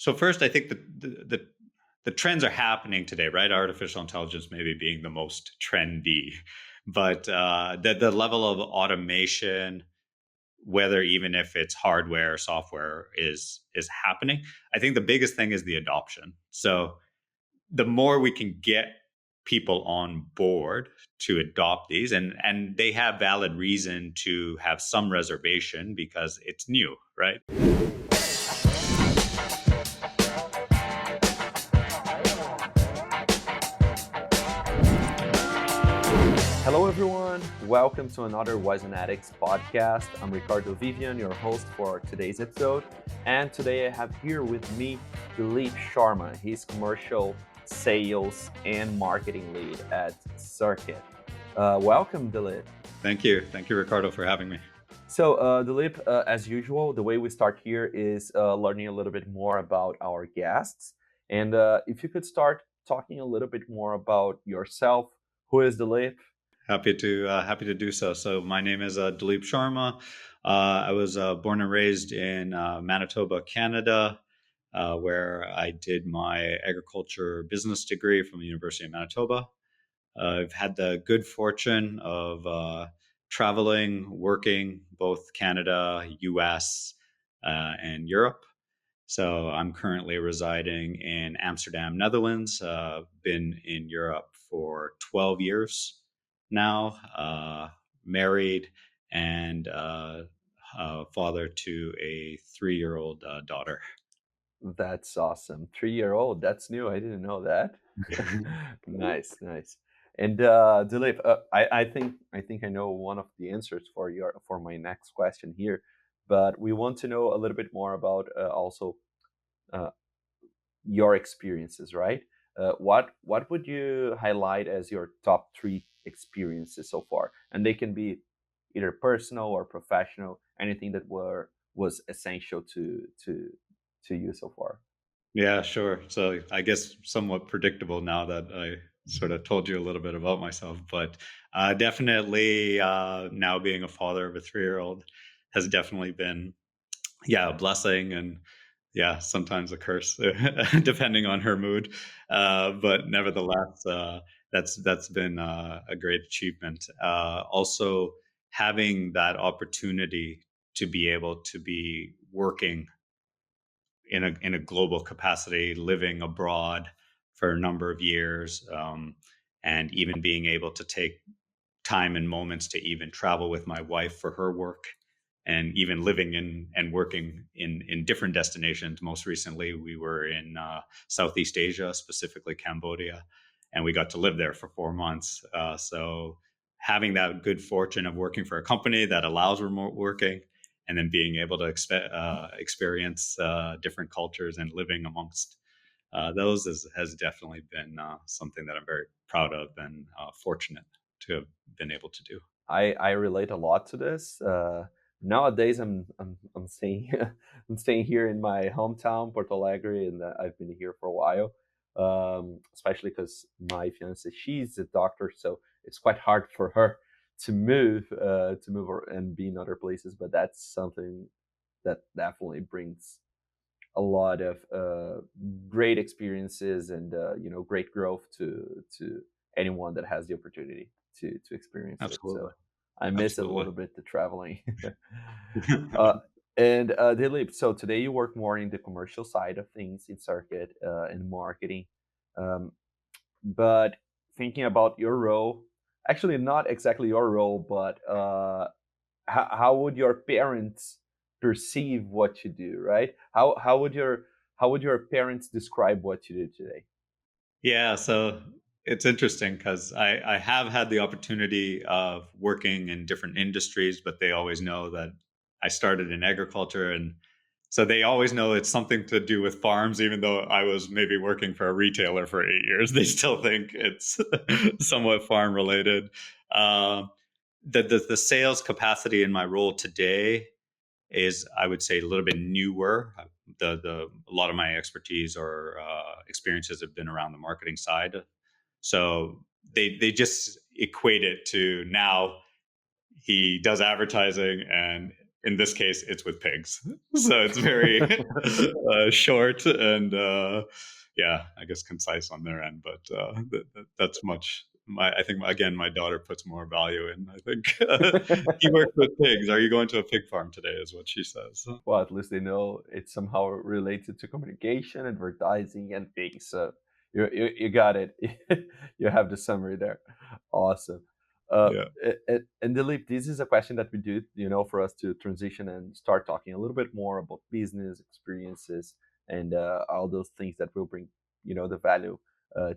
So first, I think the trends are happening today, right? Artificial intelligence maybe being the most trendy, but the level of automation, whether even if it's hardware or software, is happening. I think the biggest thing is the adoption. So the more we can get people on board to adopt these, and they have valid reason to have some reservation because it's new, right? Hello, everyone. Welcome to another Wisenetix Podcast. I'm Ricardo Vivian, your host for today's episode. And today I have here with me Dileep Sharma. He's commercial sales and marketing lead at Serket. Welcome, Dileep. Thank you. Thank you, Ricardo, for having me. So, Dileep, as usual, the way we start here is learning a little bit more about our guests. And if you could start talking a little bit more about yourself, who is Dileep? Happy to do so. So my name is Dileep Sharma. I was born and raised in Manitoba, Canada, where I did my agriculture business degree from the University of Manitoba. I've had the good fortune of traveling, working both Canada, US, and Europe. So I'm currently residing in Amsterdam, Netherlands. Been in Europe for 12 years now, married, and father to a 3-year-old daughter. That's awesome. 3-year-old. That's new. I didn't know that. Nice, nice. And Dilip, I think I know one of the answers for my next question here, but we want to know a little bit more about also uh, your experiences, right? What would you highlight as your top three experiences so far? And they can be either personal or professional. Anything that was essential to you so far. Yeah, sure. So I guess somewhat predictable now that I sort of told you a little bit about myself, but definitely now being a father of a 3-year-old has definitely been, yeah, a blessing, and yeah, sometimes a curse depending on her mood. But nevertheless, that's been a great achievement. Also, having that opportunity to be able to be working in a global capacity, living abroad for a number of years, and even being able to take time and moments to even travel with my wife for her work, and even living in and working in different destinations. Most recently, we were in Southeast Asia, specifically Cambodia, and we got to live there for 4 months. So having that good fortune of working for a company that allows remote working, and then being able to experience different cultures and living amongst those has definitely been something that I'm very proud of and fortunate to have been able to do. I relate a lot to this. Nowadays, I'm staying I'm staying here in my hometown, Porto Alegre, and I've been here for a while. Especially because my fiance, she's a doctor, so it's quite hard for her and be in other places. But that's something that definitely brings a lot of great experiences and great growth to anyone that has the opportunity to experience it. Absolutely. So I miss a Absolutely. little bit the traveling. uh, and Dilip, so today you work more in the commercial side of things in Circuit and marketing, um, but thinking about your role, actually not exactly your role, but how would your parents perceive what you do, right? How would your parents describe what you do today? Yeah, so it's interesting because I have had the opportunity of working in different industries, but they always know that I started in agriculture. And so they always know it's something to do with farms, even though I was maybe working for a retailer for 8 years. They still think it's somewhat farm related. Um, the sales capacity in my role today is, I would say, a little bit newer. The A lot of my expertise or experiences have been around the marketing side, so they just equate it to now he does advertising and in this case, it's with pigs. So it's very short and yeah, I guess concise on their end. But that's much. I think again, my daughter puts more value in. I think he works with pigs. Are you going to a pig farm today? Is what she says. Well, at least they know it's somehow related to communication, advertising, and things. So you got it. You have the summary there. Awesome. Uh, Yeah. and Dilip, this is a question that we do, for us to transition and start talking a little bit more about business experiences and all those things that will bring, the value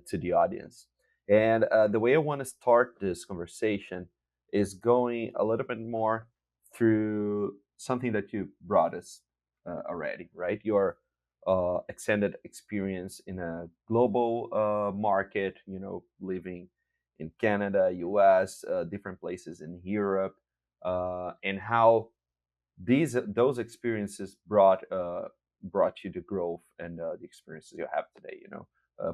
to the audience. And the way I want to start this conversation is going a little bit more through something that you brought us already, right? Your extended experience in a global market, living in Canada, US, different places in Europe, and how those experiences brought you the growth and the experiences you have today.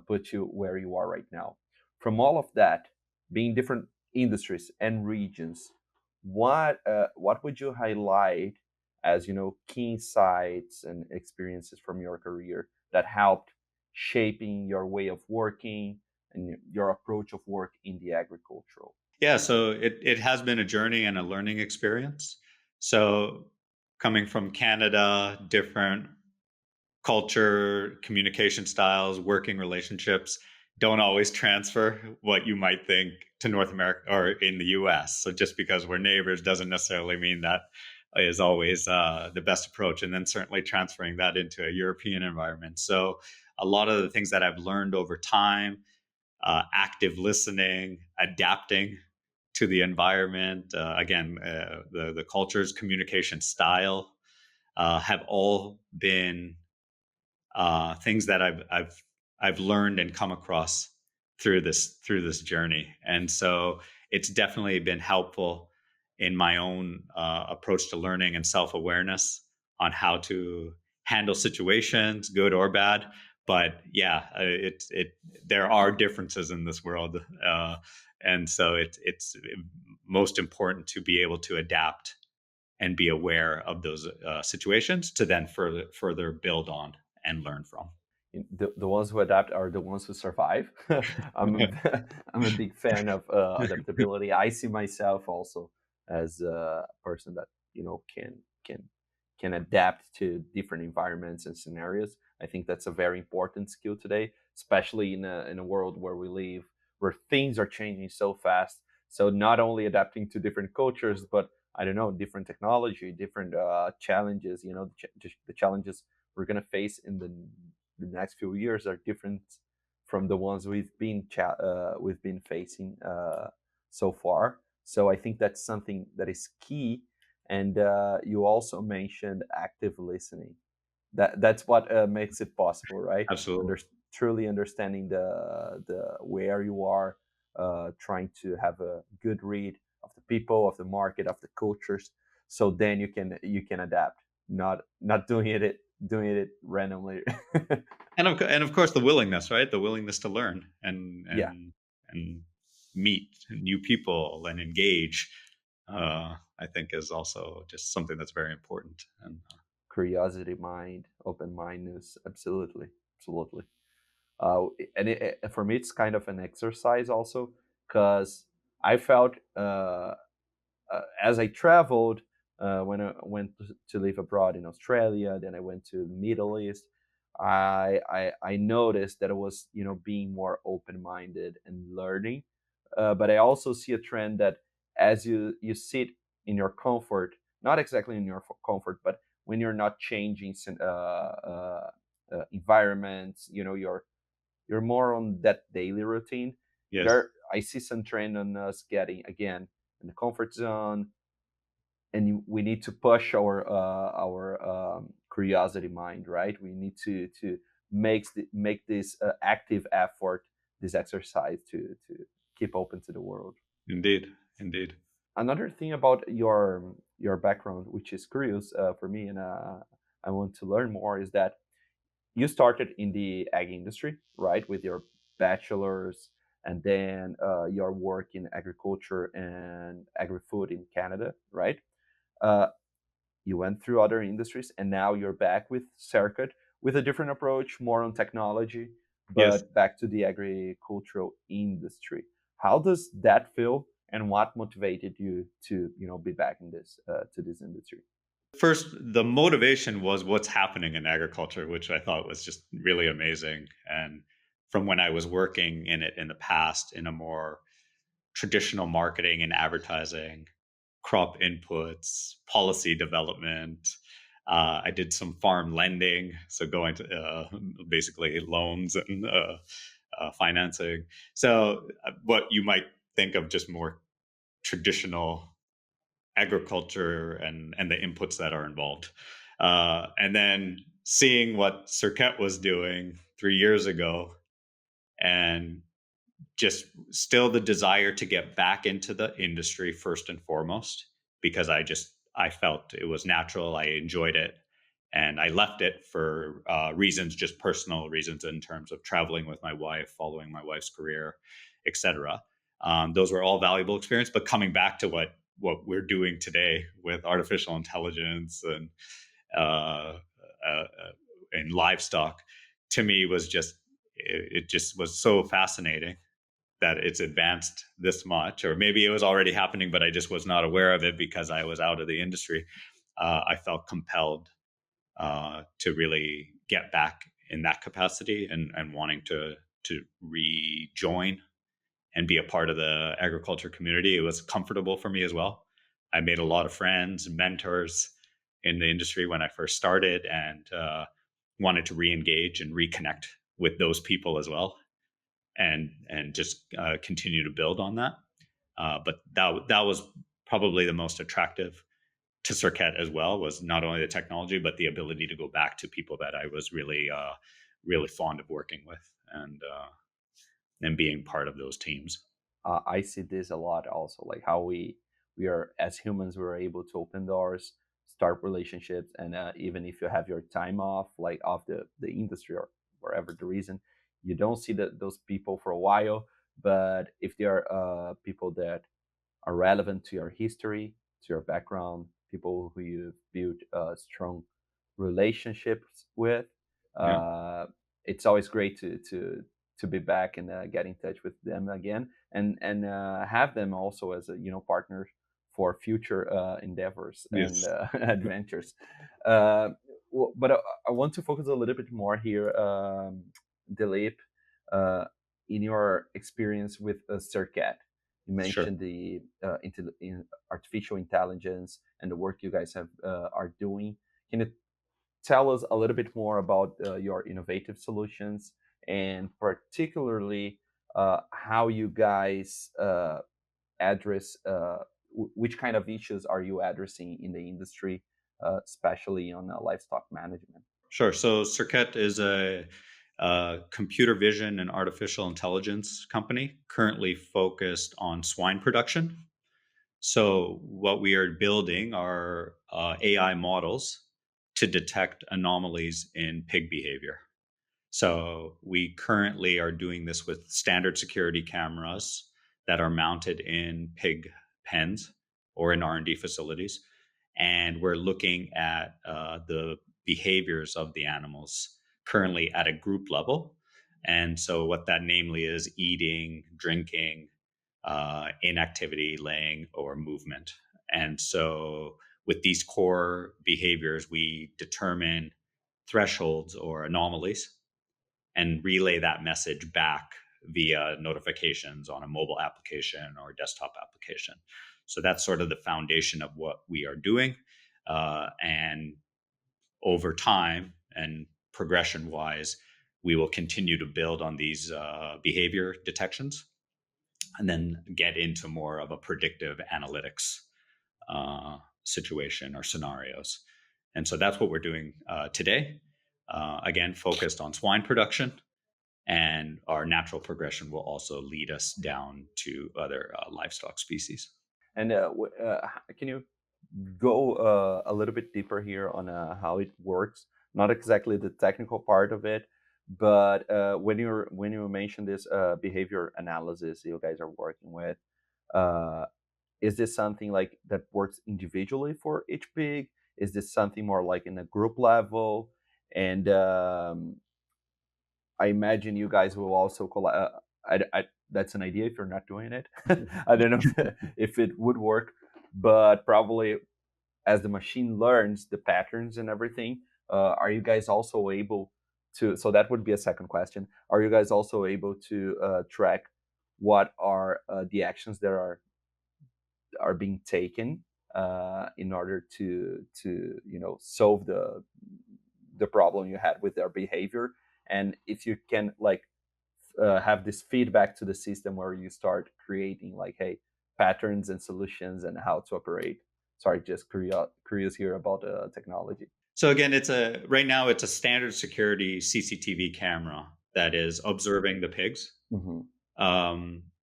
Put you where you are right now. From all of that, being different industries and regions, what would you highlight as key insights and experiences from your career that helped shaping your way of working and your approach of work in the agricultural? Yeah, so it has been a journey and a learning experience. So coming from Canada, different culture, communication styles, working relationships don't always transfer what you might think to North America or in the US. So just because we're neighbors doesn't necessarily mean that is always the best approach. And then certainly transferring that into a European environment. So a lot of the things that I've learned over time, active listening, adapting to the environment, again, the cultures, communication style, have all been things that I've learned and come across through this journey, and so it's definitely been helpful in my own approach to learning and self awareness on how to handle situations, good or bad. But yeah, it there are differences in this world, and so it's most important to be able to adapt and be aware of those situations to then further build on and learn from. The ones who adapt are the ones who survive. I'm a big fan of adaptability. I see myself also as a person that can adapt to different environments and scenarios. I think that's a very important skill today, especially in a world where we live, where things are changing so fast. So not only adapting to different cultures, but I don't know, different technology, different challenges. The challenges we're gonna face in the next few years are different from the ones we've been facing so far. So I think that's something that is key. And you also mentioned active listening. That's what makes it possible, right? Absolutely. Truly understanding the where you are, trying to have a good read of the people, of the market, of the cultures. So then you can adapt, not doing it randomly. And of course the willingness, right? The willingness to learn Yeah, and meet new people and engage. I think is also just something that's very important. And curiosity mind, open mindedness, absolutely, absolutely. And for me, it's kind of an exercise also, because I felt as I traveled, when I went to live abroad in Australia, then I went to the Middle East. I noticed that I was being more open minded and learning, but I also see a trend that as you sit in your comfort, not exactly in your comfort, but when you're not changing environments, you're more on that daily routine. yes, There, I see some trend on us getting again in the comfort zone, and we need to push our curiosity mind, right? We need to make this active effort, this exercise to keep open to the world. indeed, indeed. Another thing about your background, which is curious for me, and I want to learn more, is that you started in the ag industry, right, with your bachelor's, and then your work in agriculture and agri-food in Canada, right? Uh, you went through other industries, and now you're back with Serket with a different approach, more on technology, Yes. but back to the agricultural industry. How does that feel, and what motivated you to be back in this to this industry? First, the motivation was what's happening in agriculture, which I thought was just really amazing. And from when I was working in it in the past in a more traditional marketing and advertising, crop inputs, policy development. I did some farm lending, so going to basically loans and financing. So, what you might think of just more traditional agriculture and the inputs that are involved. And then seeing what Serket was doing 3 years ago and just still the desire to get back into the industry first and foremost, because I felt it was natural. I enjoyed it. And I left it for reasons, just personal reasons in terms of traveling with my wife, following my wife's career, etc. Those were all valuable experience. But coming back to what we're doing today with artificial intelligence uh, uh, and livestock, to me was just it just was so fascinating that it's advanced this much, or maybe it was already happening, but I just was not aware of it because I was out of the industry. I felt compelled to really get back in that capacity and wanting to rejoin and be a part of the agriculture community. It was comfortable for me as well. I made a lot of friends, mentors in the industry when I first started, and wanted to re-engage and reconnect with those people as well, and just continue to build on that. But that was probably the most attractive to Serket as well, was not only the technology but the ability to go back to people that I was really fond of working with, and being part of those teams. I see this a lot also, like how we are as humans, we're able to open doors, start relationships, and even if you have your time off, like off the industry or wherever the reason, you don't see those people for a while. But if they are people that are relevant to your history, to your background, people who you've built strong relationships with. Yeah. Uh, it's always great to be back and get in touch with them again, and have them also as a partner for future endeavors and Yes. adventures. But I want to focus a little bit more here, Dileep, uh, in your experience with Serket. You Sure. mentioned the artificial intelligence and the work you guys have are doing. Can you tell us a little bit more about your innovative solutions, and particularly how you guys address which kind of issues are you addressing in the industry, especially on livestock management? Sure. So Serket is a computer vision and artificial intelligence company currently focused on swine production. So what we are building are AI models to detect anomalies in pig behavior. So we currently are doing this with standard security cameras that are mounted in pig pens or in R&D facilities, and we're looking at the behaviors of the animals currently at a group level. And so what that namely is eating, drinking, inactivity, laying, or movement. And so with these core behaviors, we determine thresholds or anomalies and relay that message back via notifications on a mobile application or desktop application. So that's sort of the foundation of what we are doing. And over time and progression wise, we will continue to build on these behavior detections and then get into more of a predictive analytics situation or scenarios. And so that's what we're doing today. Again, focused on swine production, and our natural progression will also lead us down to other livestock species. And can you go a little bit deeper here on how it works? Not exactly the technical part of it, but when you mention this behavior analysis you guys are working with, uh, is this something like that works individually for each pig? Is this something more like in a group level? And I imagine you guys will also that's an idea if you're not doing it. I don't know if it would work, but probably as the machine learns the patterns and everything, are you guys also able to? So that would be a second question. Are you guys also able to track what are the actions that are being taken in order to solve the problem you had with their behavior? And if you can like have this feedback to the system where you start creating like, hey, patterns and solutions and how to operate. Sorry, just curious here about technology. So again, right now it's a standard security CCTV camera that is observing the pigs. Mm-hmm.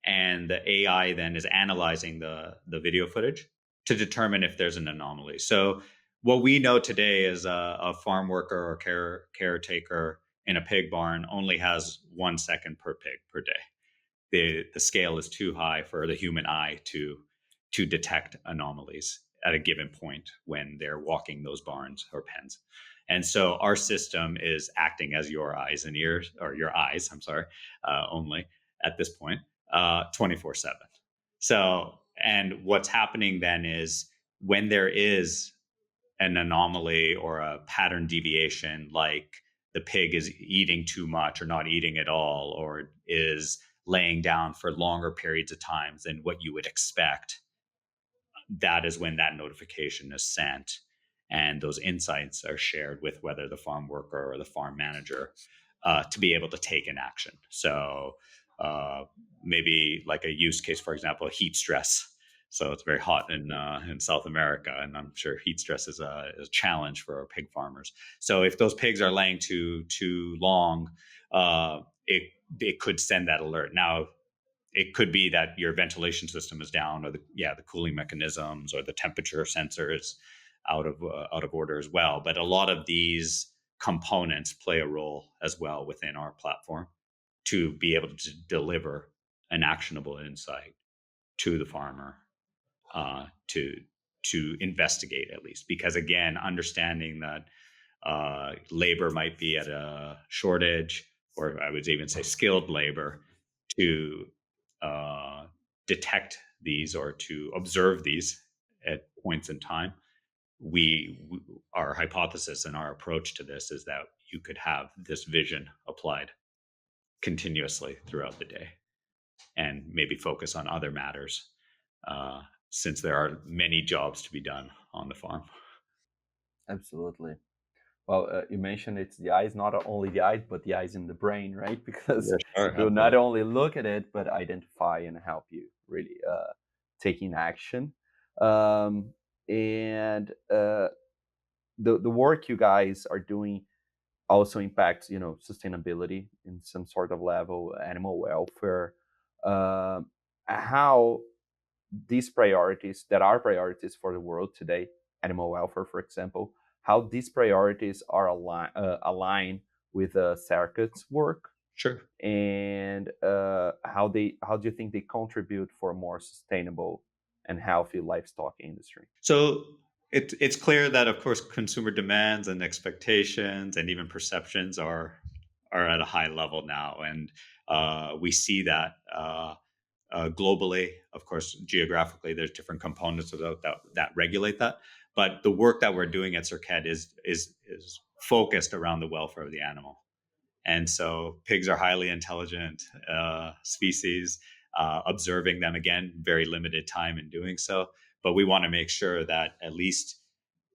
And the AI then is analyzing the video footage to determine if there's an anomaly. So what we know today is a farm worker or caretaker in a pig barn only has 1 second per pig per day. The scale is too high for the human eye to detect anomalies at a given point when they're walking those barns or pens. And so our system is acting as your eyes and ears, or your eyes, I'm sorry, only at this point, 24/7. So, and what's happening then is when there is an anomaly or a pattern deviation, like the pig is eating too much or not eating at all, or is laying down for longer periods of times than what you would expect, that is when that notification is sent. And those insights are shared with whether the farm worker or the farm manager to be able to take an action. So maybe like a use case, for example, heat stress. So it's very hot in South America, and I'm sure heat stress is a challenge for our pig farmers. So if those pigs are laying too long, it could send that alert. Now, it could be that your ventilation system is down, or the cooling mechanisms or the temperature sensor is out of order as well. But a lot of these components play a role as well within our platform to be able to deliver an actionable insight to the farmer, to investigate at least. Because again, understanding that labor might be at a shortage, or I would even say skilled labor, to detect these or to observe these at points in time. Our hypothesis and our approach to this is that you could have this vision applied continuously throughout the day and maybe focus on other matters, since there are many jobs to be done on the farm. Absolutely. Well, you mentioned it's the eyes, not only the eyes, but the eyes in the brain, right? Because Yeah, sure, it will not absolutely. only look at it, but identify and help you really taking action. Um, and the work you guys are doing also impacts, sustainability in some sort of level, animal welfare. Um, how these priorities that are priorities for the world today, animal welfare, for example, how these priorities are aligned with Serket's work, Sure. and how do you think they contribute for a more sustainable and healthy livestock industry? So it's clear that, of course, consumer demands and expectations and even perceptions are at a high level now, and we see that globally. Of course, geographically, there's different components of that regulate that. But the work that we're doing at Serket is focused around the welfare of the animal. And so pigs are highly intelligent species. Observing them, again, very limited time in doing so. But we want to make sure that at least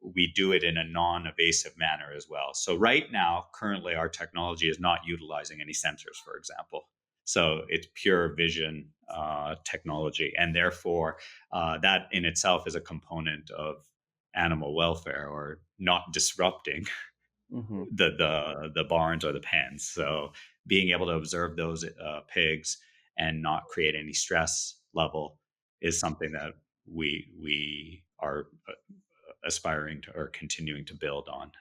we do it in a non-evasive manner as well. So right now, currently, our technology is not utilizing any sensors, for example. So it's pure vision technology, and therefore that in itself is a component of animal welfare, or not disrupting Mm-hmm. the barns or the pens. So being able to observe those pigs and not create any stress level is something that we are aspiring to or continuing to build on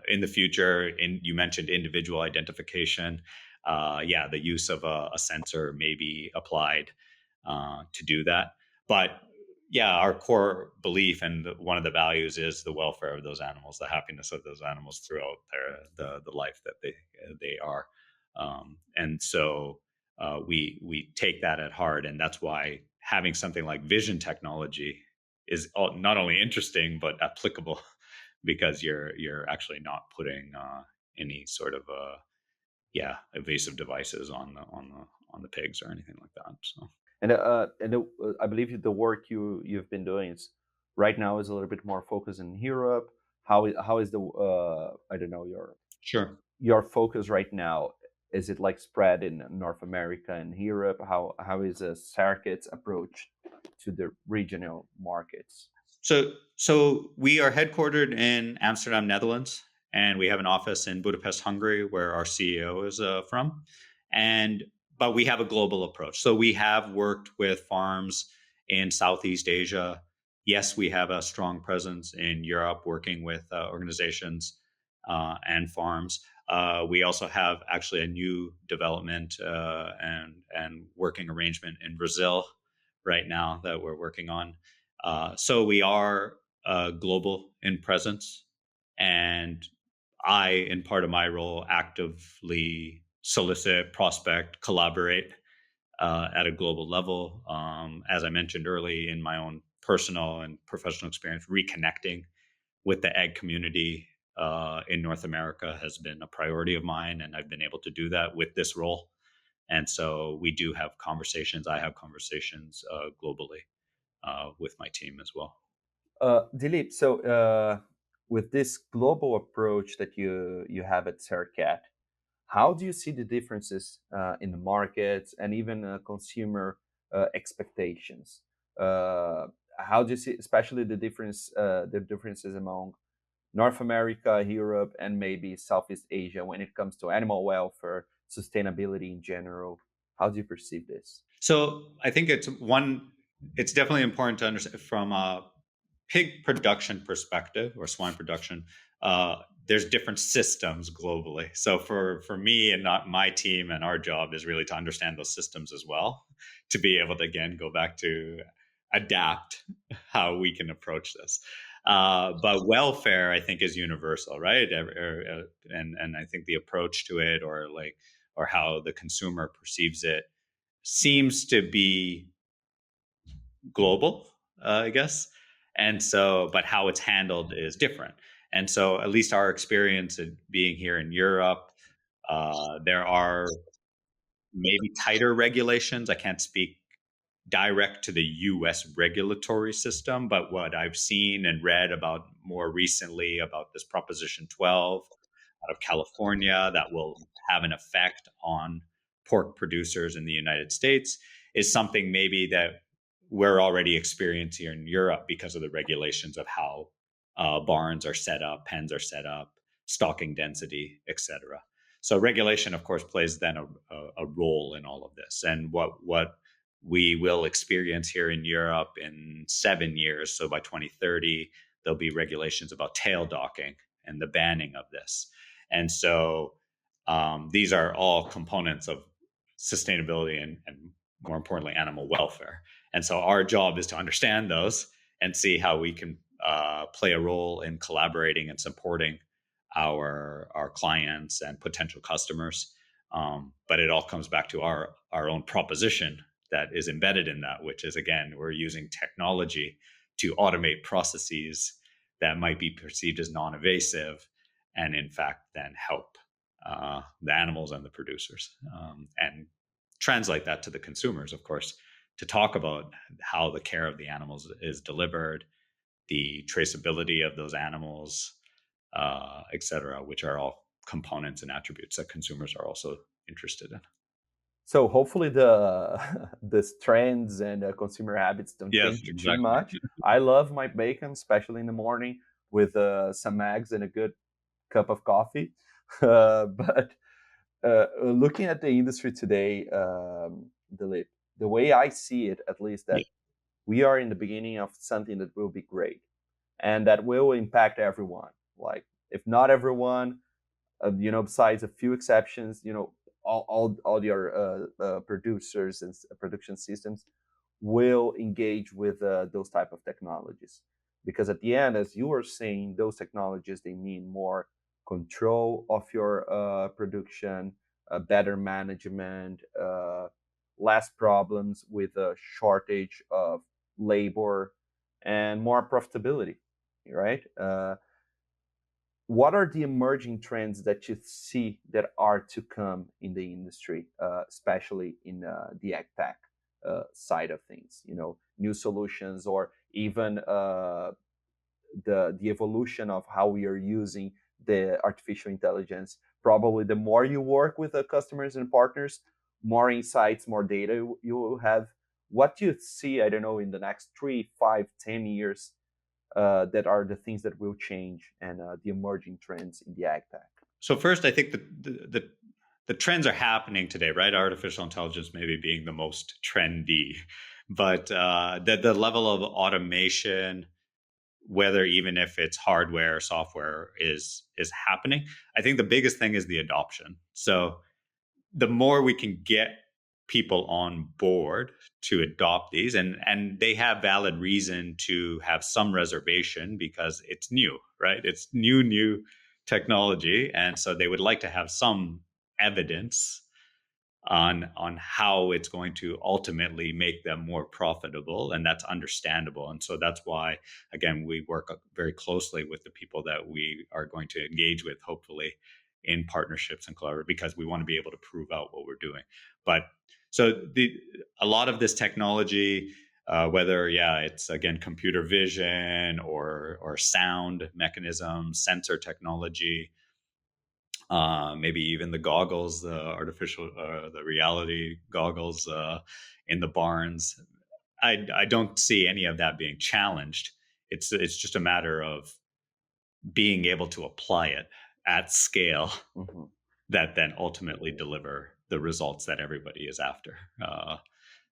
in the future. You mentioned individual identification. The use of a sensor may be applied to do that, but yeah, our core belief and one of the values is the welfare of those animals, the happiness of those animals throughout the life that they are, and so we take that at heart, and that's why having something like vision technology is not only interesting but applicable because you're actually not putting any sort of invasive devices on the pigs or anything like that. So And I believe the work you've been doing is right now is a little bit more focused in Europe. How is the I don't know sure. your focus right now? Is it like spread in North America and Europe? How is a Serket's approach to the regional markets? So we are headquartered in Amsterdam, Netherlands, and we have an office in Budapest, Hungary, where our CEO is from. And but we have a global approach. So we have worked with farms in Southeast Asia. Yes, we have a strong presence in Europe, working with organizations and farms. We also have actually a new development and working arrangement in Brazil right now that we're working on. So we are global in presence, and I, in part of my role, actively solicit, prospect, collaborate at a global level. As I mentioned early in my own personal and professional experience, reconnecting with the ag community in North America has been a priority of mine, and I've been able to do that with this role. And so we do have conversations. I have conversations globally with my team as well. Dileep, so with this global approach that you have at Serket, how do you see the differences in the markets and even consumer expectations? How do you see, especially the differences among North America, Europe, and maybe Southeast Asia when it comes to animal welfare, sustainability in general? How do you perceive this? So I think it's definitely important to understand from a pig production perspective or swine production. There's different systems globally. So for me and not my team and our job is really to understand those systems as well, to be able to again go back to adapt how we can approach this. But welfare, I think, is universal, right? And I think the approach to it, or how the consumer perceives it, seems to be global, I guess. And so, but how it's handled is different. And so, at least our experience in being here in Europe, there are maybe tighter regulations. I can't speak direct to the US regulatory system, but what I've seen and read about more recently about this Proposition 12 out of California that will have an effect on pork producers in the United States is something maybe that we're already experiencing here in Europe because of the regulations of how barns are set up, pens are set up, stocking density, etc. So regulation, of course, plays then a role in all of this. And what we will experience here in Europe in 7 years, so by 2030, there'll be regulations about tail docking and the banning of this. And so these are all components of sustainability and more importantly, animal welfare. And so our job is to understand those and see how we can play a role in collaborating and supporting our clients and potential customers. But it all comes back to our own proposition that is embedded in that, which is again, we're using technology to automate processes that might be perceived as non-invasive, and in fact, then help the animals and the producers, and translate that to the consumers, of course, to talk about how the care of the animals is delivered, the traceability of those animals, et cetera, which are all components and attributes that consumers are also interested in. So hopefully the the trends and consumer habits don't Yes, change too exactly. much. I love my bacon, especially in the morning with some eggs and a good cup of coffee. But looking at the industry today, the way I see it, at least, Yeah. that we are in the beginning of something that will be great and that will impact everyone. Like, if not everyone, besides a few exceptions, all your producers and production systems will engage with those type of technologies, because at the end, as you were saying, those technologies, they mean more control of your production, better management, less problems with a shortage of labor, and more profitability, right? What are the emerging trends that you see that are to come in the industry, especially in the AgTech side of things? New solutions, or even the evolution of how we are using the artificial intelligence. Probably the more you work with the customers and partners, more insights, more data you will have. What do you see? I don't know, in the next 3, 5, 10 years, that are the things that will change, and the emerging trends in the ag tech. So first, I think the trends are happening today, right? Artificial intelligence maybe being the most trendy, but the level of automation, whether even if it's hardware or software, is happening. I think the biggest thing is the adoption. So the more we can get people on board to adopt these, and they have valid reason to have some reservation because it's new, right? It's new technology, and so they would like to have some evidence on how it's going to ultimately make them more profitable, and that's understandable. And so that's why, again, we work very closely with the people that we are going to engage with, hopefully in partnerships and collaborate, because we want to be able to prove out what we're doing. But so a lot of this technology, whether it's again computer vision or sound mechanisms, sensor technology, maybe even the goggles, the artificial, the reality goggles in the barns. I don't see any of that being challenged. It's just a matter of being able to apply it at scale Mm-hmm. that then ultimately deliver the results that everybody is after.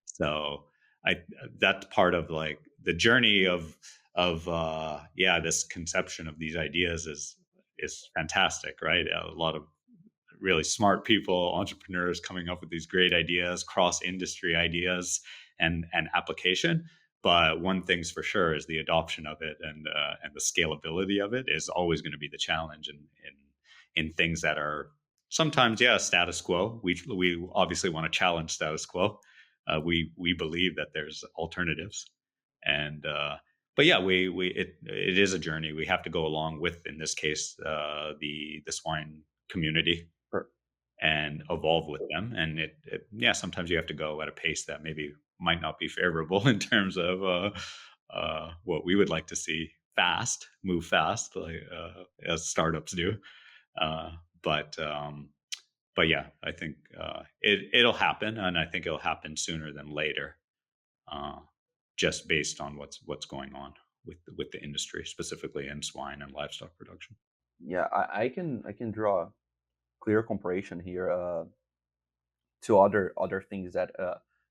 So I that's part of like the journey of this conception of these ideas is fantastic, right? A lot of really smart people, entrepreneurs coming up with these great ideas, cross industry ideas, and application. But one thing's for sure is the adoption of it and the scalability of it is always going to be the challenge in things that are sometimes status quo. We obviously want to challenge status quo. We believe that there's alternatives, and but it is a journey. We have to go along with, in this case, the swine community Sure. and evolve with them. And sometimes you have to go at a pace that maybe might not be favorable in terms of what we would like to see move fast, like as startups do. Uh, but um, but yeah, I think it'll happen, and I think it'll happen sooner than later, uh, just based on what's going on with the industry, specifically in swine and livestock production. Yeah, I can draw a clear comparison here to other things that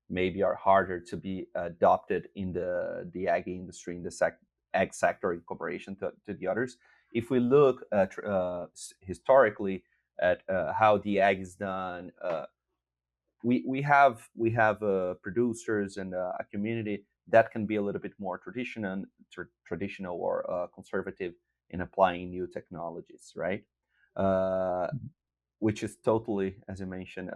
maybe are harder to be adopted in the ag industry, in the ag sector, in comparison to the others. If we look at historically at how the ag is done, we have producers and a community that can be a little bit more traditional or conservative in applying new technologies, right? Uh, which is totally, as you mentioned,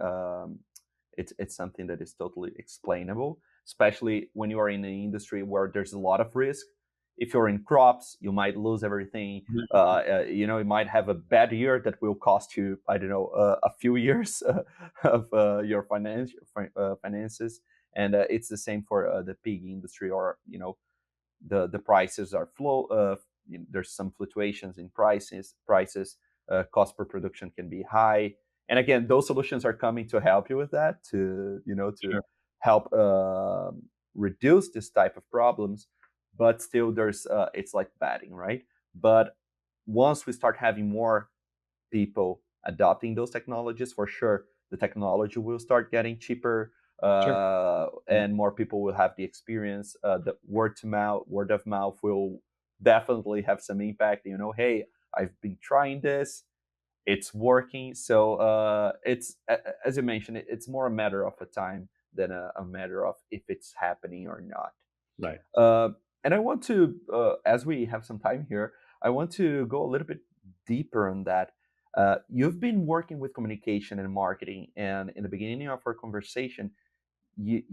it's something that is totally explainable, especially when you are in an industry where there's a lot of risk. If you're in crops, you might lose everything. You might have a bad year that will cost you, I don't know, a few years of your finances. And it's the same for the pig industry, or the prices are there's some fluctuations in prices. Cost per production can be high, and again, those solutions are coming to help you with that, to Sure. help reduce this type of problems. But still, there's it's like batting, right? But once we start having more people adopting those technologies, for sure, the technology will start getting cheaper, Sure. and more people will have the experience. The word of mouth will definitely have some impact. Hey, I've been trying this, it's working. So it's as you mentioned, it's more a matter of a time than a matter of if it's happening or not. Right. And I want to, as we have some time here, I want to go a little bit deeper on that. You've been working with communication and marketing, and in the beginning of our conversation, you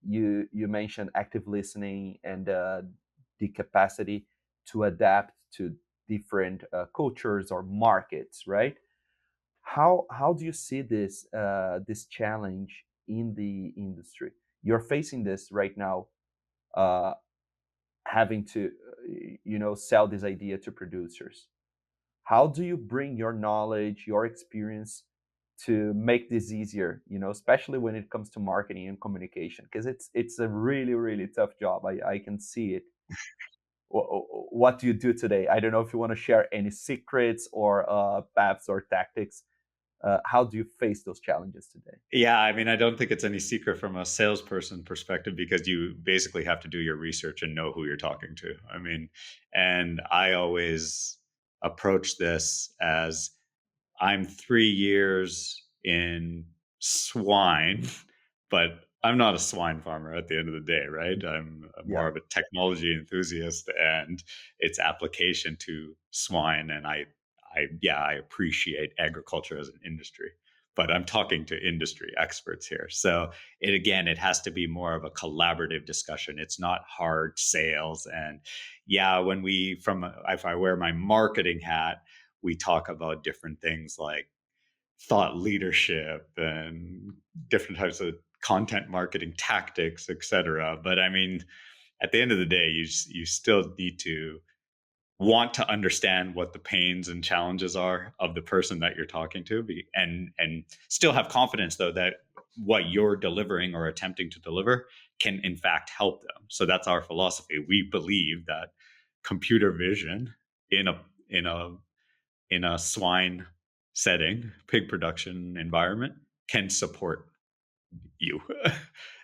you you mentioned active listening and the capacity to adapt to different cultures or markets, right? How do you see this challenge in the industry? You're facing this right now, uh, having to sell this idea to producers. How do you bring your knowledge, your experience to make this easier, especially when it comes to marketing and communication, because it's a really really tough job. I can see it. What do you do today? I don't know if you want to share any secrets or paths or tactics. How do you face those challenges today? Yeah, I mean, I don't think it's any secret from a salesperson perspective because you basically have to do your research and know who you're talking to. I mean, and I always approach this as I'm 3 years in swine, but I'm not a swine farmer at the end of the day, right? I'm more Yeah. of a technology enthusiast and its application to swine. And I appreciate agriculture as an industry, but I'm talking to industry experts here. So it has to be more of a collaborative discussion. It's not hard sales. And yeah, if I wear my marketing hat, we talk about different things like thought leadership and different types of content marketing tactics, etc. But I mean, at the end of the day, you still need to want to understand what the pains and challenges are of the person that you're talking to, and still have confidence though that what you're delivering or attempting to deliver can in fact help them. So that's our philosophy. We believe that computer vision in a in a in a swine setting, pig production environment, can support you.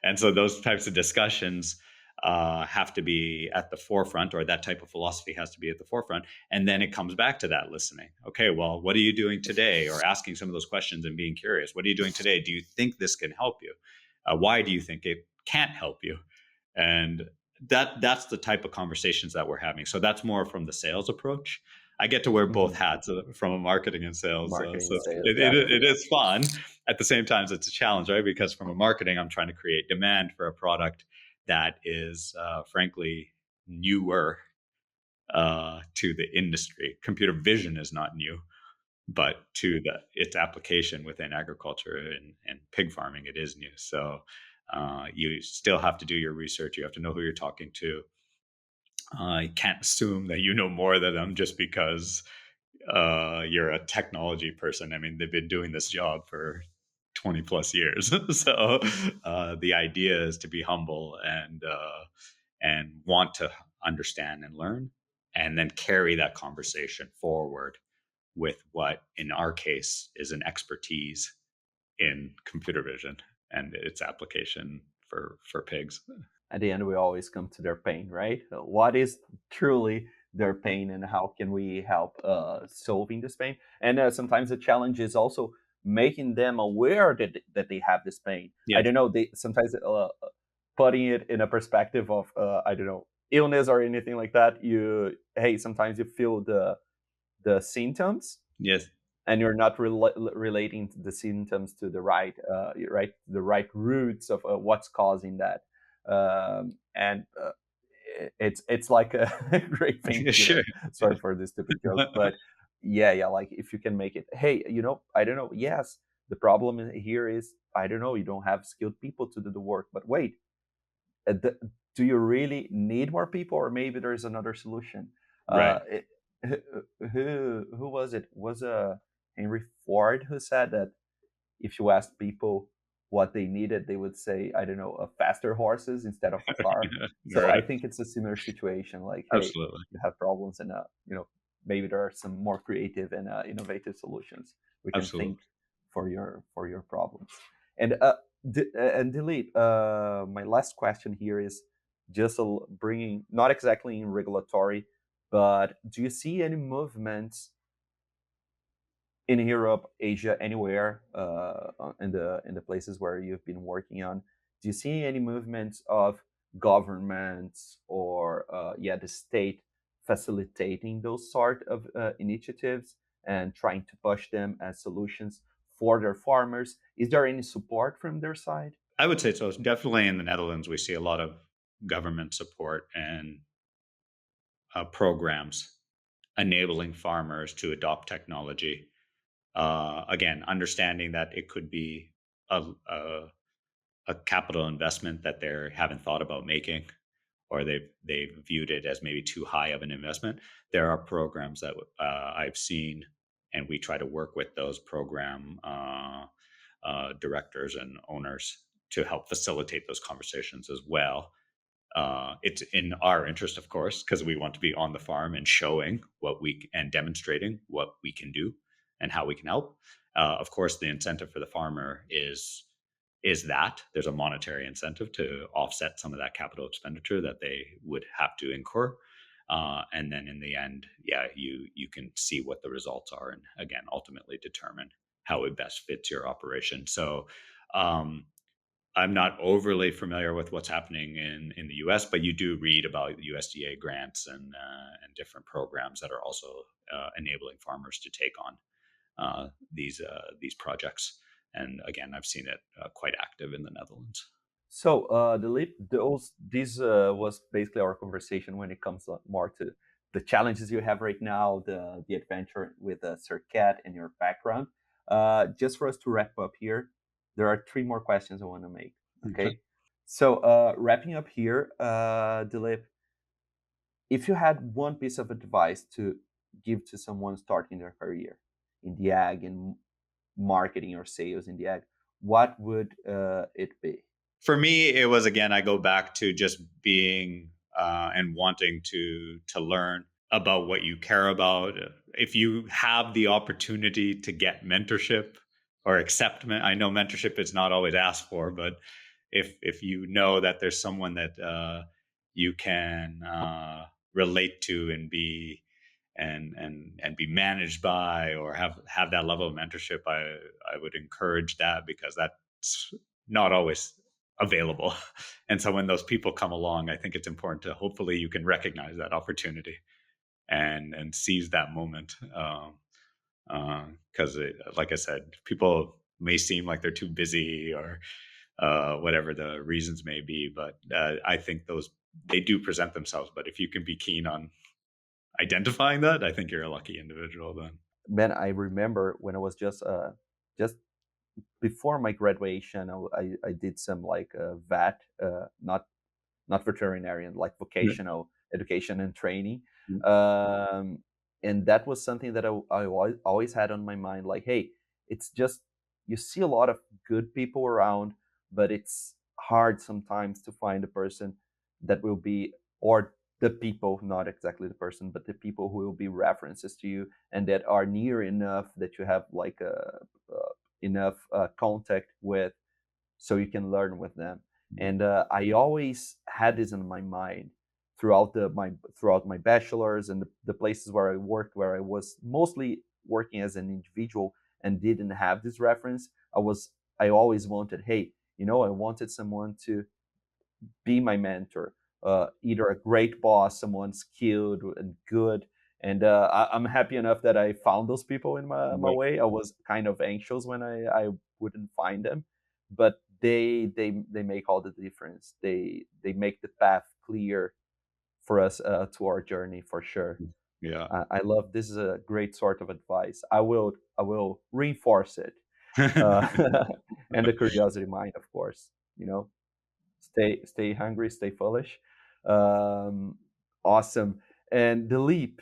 And so those types of discussions have to be at the forefront, or that type of philosophy has to be at the forefront. And then it comes back to that listening. Okay, well, what are you doing today? Or asking some of those questions and being curious. What are you doing today? Do you think this can help you? Why do you think it can't help you? And that's the type of conversations that we're having. So that's more from the sales approach. I get to wear both Hmm. hats from a marketing and sales, Marketing so sales, it, yeah. it, it is fun. At the same time, it's a challenge, right? Because from a marketing, I'm trying to create demand for a product that is, frankly, newer to the industry. Computer vision is not new, but to its application within agriculture and pig farming, it is new. So you still have to do your research. You have to know who you're talking to. You can't assume that you know more than them just because you're a technology person. I mean, they've been doing this job for 20 plus years. So the idea is to be humble and want to understand and learn, and then carry that conversation forward with what, in our case, is an expertise in computer vision and its application for pigs. At the end we always come to their pain, right? What is truly their pain and how can we help solving this pain? And sometimes the challenge is also making them aware that they have this pain. I Yes. don't know, they sometimes putting it in a perspective of I don't know, illness or anything like that. You Hey, sometimes you feel the symptoms Yes. and you're not relating the symptoms to the right roots of what's causing that. And it's like a great painkiller. Sure. Sorry for this stupid joke, but yeah, like if you can make it, hey, I don't know, yes, the problem here is, I don't know, you don't have skilled people to do the work, but wait, uh, th- do you really need more people, or maybe there's another solution? Right. It, who was it? Was Henry Ford who said that if you asked people what they needed, they would say, I don't know, faster horses instead of a car. So I Right. think it's a similar situation. Like, hey, Absolutely. you have problems, and maybe there are some more creative and innovative solutions we can Absolutely. think for your problems. And and Dileep, my last question here is just bringing, not exactly in regulatory, but do you see any movements in Europe, Asia, anywhere in the places where you've been working on, do you see any movements of governments or the state facilitating those sort of initiatives and trying to push them as solutions for their farmers? Is there any support from their side? I would say so. Definitely in the Netherlands, we see a lot of government support and programs enabling farmers to adopt technology. Again, understanding that it could be a capital investment that they haven't thought about making, or they've viewed it as maybe too high of an investment. There are programs that I've seen, and we try to work with those program directors and owners to help facilitate those conversations as well. It's in our interest, of course, because we want to be on the farm and showing what we and demonstrating what we can do and how we can help. Of course, the incentive for the farmer is that there's a monetary incentive to offset some of that capital expenditure that they would have to incur. And then in the end, yeah, you can see what the results are, and again, ultimately determine how it best fits your operation. So um, I'm not overly familiar with what's happening in the U.S., but you do read about USDA grants and different programs that are also enabling farmers to take on these projects. And again, I've seen it quite active in the Netherlands. So, Dilip, this was basically our conversation when it comes more to the challenges you have right now, the adventure with Serket and your background. Just for us to wrap up here, there are three more questions I want to make. Okay, so wrapping up here, Dilip, if you had one piece of advice to give to someone starting their career in the ag and marketing or sales in the ag, what would it be? For me, it was again. I go back to just being and wanting to learn about what you care about. If you have the opportunity to get mentorship or accept, I know mentorship is not always asked for, but if you know that there's someone that you can relate to and be and be managed by, or have that level of mentorship, I would encourage that, because that's not always available. And so when those people come along, I think it's important to hopefully you can recognize that opportunity and seize that moment. Because like I said, people may seem like they're too busy, or whatever the reasons may be, but I think those they do present themselves. But if you can be keen on identifying that, I think you're a lucky individual then. Man, I remember when I was just before my graduation, I did some like VAT, not veterinarian, like vocational education and training. Um, and that was something that always had on my mind. Like, hey, it's just you see a lot of good people around, but it's hard sometimes to find a person that will be, or the people, not exactly the person, but the people who will be references to you and that are near enough that you have like enough contact with so you can learn with them. And I always had this in my mind throughout my bachelor's and the places where I worked, where I was mostly working as an individual and didn't have this reference. I always wanted, hey, I wanted someone to be my mentor, either a great boss, someone skilled and good. And I'm happy enough that I found those people in my Right. way. I was kind of anxious when I wouldn't find them, but they make all the difference. They make the path clear for us to our journey for sure. Yeah. I love this is a great sort of advice. I will reinforce it, and the curiosity mind, of course. You know, stay hungry, stay foolish. um awesome. And Dileep,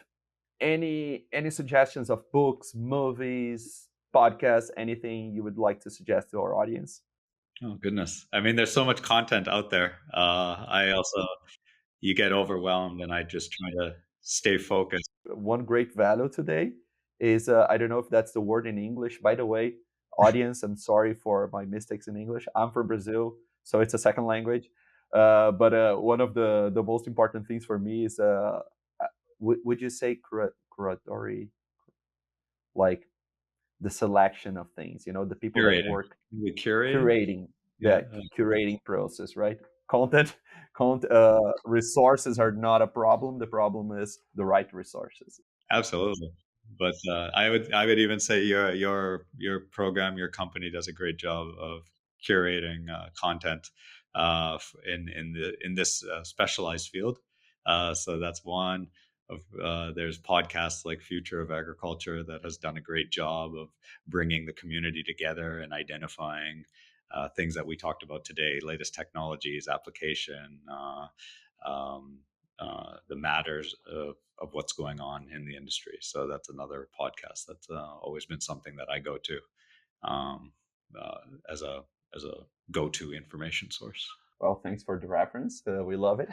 any suggestions of books, movies, podcasts, anything you would like to suggest to our audience? Oh goodness. I mean, there's so much content out there. I also you get overwhelmed, and I just try to stay focused. One great value today is I don't know if that's the word in English, by the way, audience, I'm sorry for my mistakes in English. I'm from Brazil, so it's a second language. But one of the most important things for me is would you say curatorial, like the selection of things. The people that Curating. work The curating? curating Yeah. that curating process, right? Content, resources are not a problem. The problem is the right resources. Absolutely. But I would even say your program, your company does a great job of curating content in this specialized field. So that's one of there's podcasts like Future of Agriculture that has done a great job of bringing the community together and identifying things that we talked about today, latest technologies, application. Um, the matters of what's going on in the industry. So that's another podcast that's always been something that I go to um, uh, as a as a go-to information source. Well, thanks for the reference. We love it.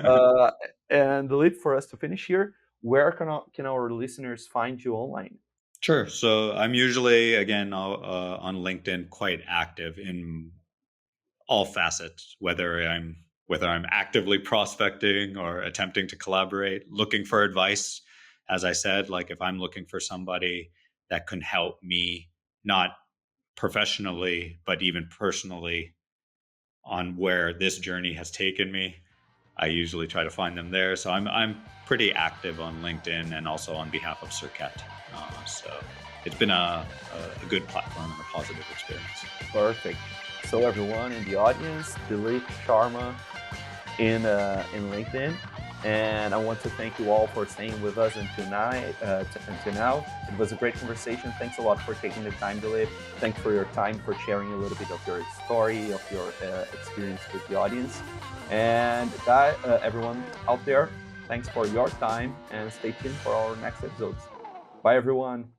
uh, and the leap for us to finish here. Where can our listeners find you online? Sure. So I'm usually again on LinkedIn quite active in all facets, whether I'm actively prospecting or attempting to collaborate, looking for advice. As I said, like if I'm looking for somebody that can help me, not professionally, but even personally, on where this journey has taken me, I usually try to find them there. So I'm pretty active on LinkedIn and also on behalf of Serket. So it's been a good platform and a positive experience. Perfect. So everyone in the audience, Dileep Sharma in LinkedIn, and I want to thank you all for staying with us until now. It was a great conversation. Thanks a lot for taking the time, Dileep. Thanks for your time, for sharing a little bit of your story, of your experience with the audience. And everyone out there, thanks for your time, and stay tuned for our next episodes. Bye, everyone.